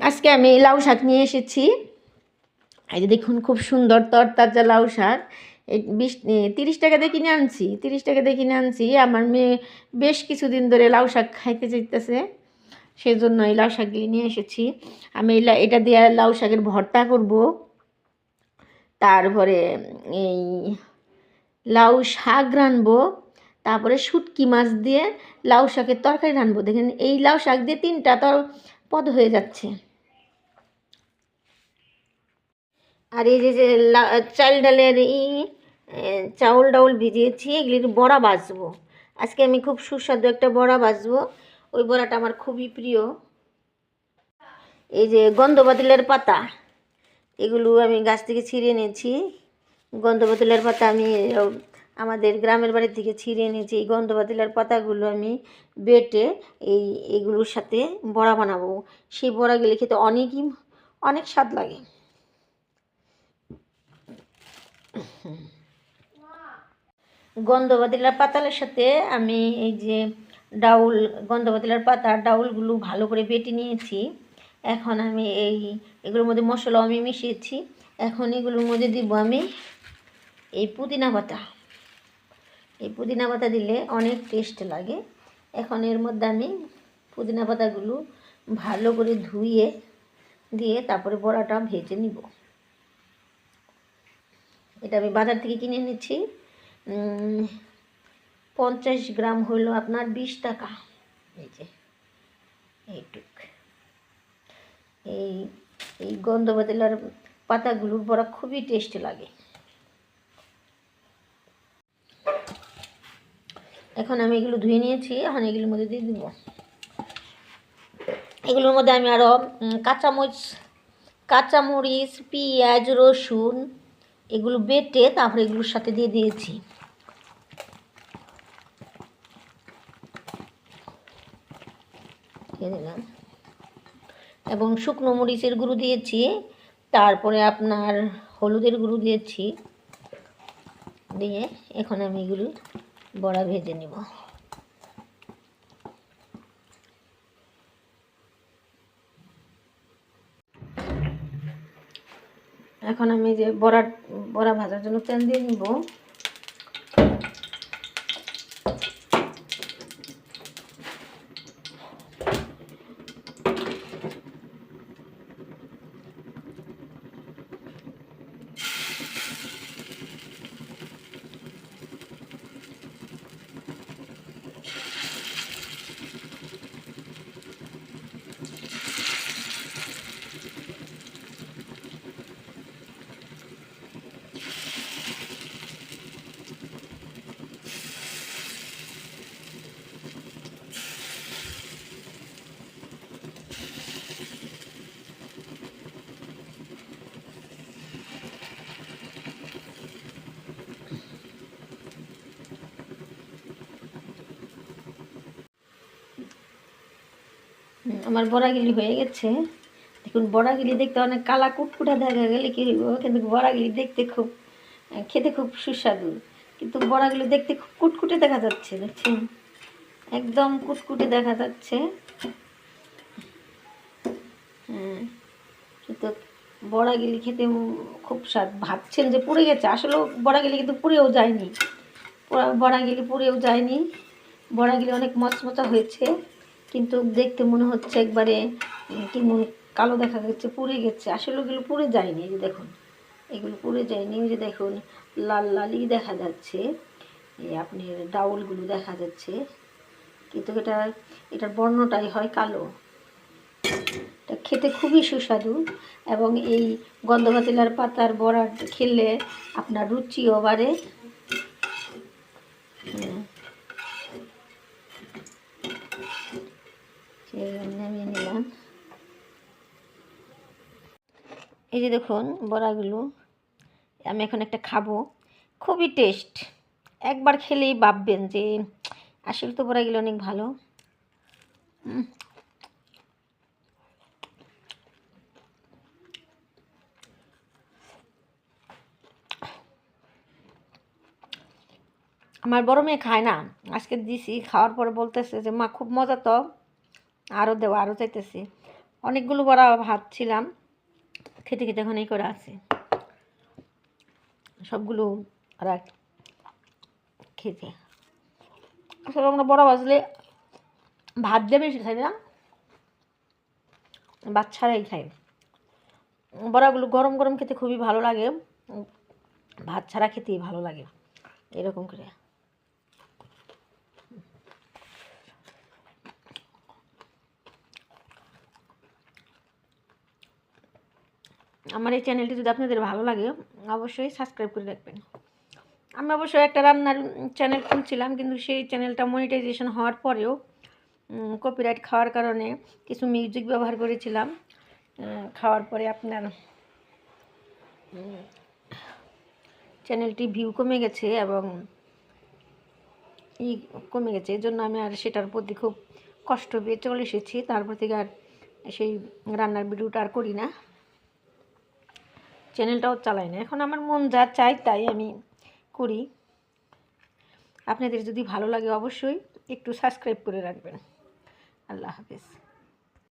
আজকে আমি লাউ শাক নিয়ে এসেছি। এই যে দেখুন, খুব সুন্দর তরতাজা লাউ শাক। এই 30 টাকা দিয়ে কিনে আনছি, 30 টাকা দিয়ে কিনে আনছি। আমার মেয়ে বেশ কিছুদিন ধরে লাউ শাক খাইতে চাইতেছে, সেই জন্য এই লাউ শাকগুলি নিয়ে এসেছি। আমি এটা দিয়ে লাউ শাকের ভর্তা করব, তারপরে এই লাউ শাক রানবো, তারপরে শুটকি মাছ দিয়ে লাউ শাকের তরকারি রানবো। দেখেন, এই লাউ শাক দিয়ে 3টা পদ হয়ে যাচ্ছে। আর এই যে চাল ডালের চাউল ডাউল ভিজিয়েছি, এগুলির বড়া ভাজবো। আজকে আমি খুব সুস্বাদু একটা বড়া ভাজবো। ওই বড়াটা আমার খুবই প্রিয়। এই যে গন্ধবাতিলের পাতা, এগুলো আমি গাছ থেকে ছিঁড়ে এনেছি। গন্ধবাতিলের পাতা আমি আমাদের গ্রামের বাড়ি থেকে ছিঁড়ে এনেছি। এই গন্ধবাতিলের পাতাগুলো আমি বেটে এইগুলোর সাথে বড়া বানাবো। সেই বড়াগুলি খেতে অনেক স্বাদ লাগে। গন্ধবাতিলার পাতালের সাথে আমি এই যে গন্ধবাতিলার পাতা ডাউলগুলো ভালো করে বেটে নিয়েছি। এখন আমি এগুলোর মধ্যে মশলাও আমি মিশিয়েছি। এখন এগুলোর মধ্যে দিব আমি এই পুদিনা পাতা। এই পুদিনা পাতা দিলে অনেক টেস্ট লাগে। এখন এর মধ্যে আমি পুদিনা পাতাগুলো ভালো করে ধুয়ে দিয়ে তারপরে বড়াটা ভেজে নিব। এটা আমি বাজার থেকে কিনে নিচ্ছি। 50 গ্রাম হলো আপনার 20 টাকা। এই যে এইটুক এই গন্ধবাতিলার পাতাগুলোর বড়া খুবই টেস্টি লাগে। এখন আমি এগুলো ধুয়ে নিয়েছি, এখন এগুলোর মধ্যে দিয়ে দিব। এগুলোর মধ্যে আমি আরও কাঁচামরিচ, পেঁয়াজ, রসুন এগুলো বেটে তারপরে এগুলোর সাথে দিয়ে দিয়েছি। দিয়ে দিলাম এবং শুকনো মরিচের গুঁড়ো দিয়েছি, তারপরে আপনার হলুদের গুঁড়ো দিয়েছি। দিয়ে এখন আমি এগুলো বড়া ভেজে নেব। এখন আমি যে বড়া ভাজার জন্য তেল দিয়ে নিব। আমার বড়াগুলি হয়ে গেছে। দেখুন, বড়াগুলি দেখতে অনেক কালা কুটকুটা দেখা গেলে কি হইব, কিন্তু বড়াগুলি দেখতে খেতে খুব সুস্বাদু। কিন্তু বড়াগুলি দেখতে খুব কুটকুটে দেখা যাচ্ছে, দেখছেন, একদম কুটকুটে দেখা যাচ্ছে। হ্যাঁ, কিন্তু বড়াগুলি খেতে খুব স্বাদ। ভাবছেন যে পুড়ে গেছে, আসলে বড়াগুলি কিন্তু পুড়েও যায়নি। বড়াগুলি অনেক মচমচা হয়েছে, কিন্তু দেখতে মনে হচ্ছে একবারে কেমন কালো দেখা যাচ্ছে, পুড়ে গেছে। আসলে ওগুলো পুড়ে যায়নি। এই যে দেখুন, এগুলো পুড়ে যায়নি। ওই যে দেখুন, লাল লালই দেখা যাচ্ছে, আপনার ডাউলগুলো দেখা যাচ্ছে, কিন্তু এটার বর্ণটাই হয় কালো। এটা খেতে খুবই সুস্বাদু এবং এই গন্ধবাতিলার পাতার বড়া খেলে আপনার রুচিও বাড়ে। নামিয়ে নিলাম। এই যে দেখুন বড়াগুলো, আমি এখন একটা খাবো, খুবই টেস্ট। একবার খেলেই ভাববেন যে আসলে তো বড়াগুলো অনেক ভালো। আমার বড় মেয়ে খায় না, আজকে দিছি, খাওয়ার পরে বলতেছে যে মা খুব মজা তো, আরও দেওয়া, আরও চাইতেছি। অনেকগুলো বড়া ভাজছিলাম, খেতে খেতে এখন এই করে আছে সবগুলো আর খেতে। আসলে আমরা বড়া ভাজলে ভাত দিয়ে বেশি খাই না, বাচ্চারাই খায়। বড়াগুলো গরম গরম খেতে খুবই ভালো লাগে, ভাত ছাড়া খেতেই ভালো লাগে এরকম করে। আমার এই চ্যানেলটি যদি আপনাদের ভালো লাগে অবশ্যই সাবস্ক্রাইব করে রাখবেন। আমি অবশ্যই একটা রান্নার চ্যানেল খুলছিলাম, কিন্তু সেই চ্যানেলটা মনিটাইজেশন হওয়ার পরেও কপিরাইট খাওয়ার কারণে কিছু মিউজিক ব্যবহার করেছিলাম। খাওয়ার পরে আপনার চ্যানেলটি ভিউ কমে গেছে এবং কমে গেছে, এই জন্য আমি আর সেটার প্রতি খুব কষ্ট পেয়ে চলে এসেছি। তারপর থেকে আর সেই রান্নার ভিডিওটা আর করি না, চ্যানেলটাও চালাই না। এখন আমার মন যা চাই তাই আমি করি। আপনাদের যদি ভালো লাগে অবশ্যই একটু সাবস্ক্রাইব করে রাখবেন। আল্লাহ হাফেজ।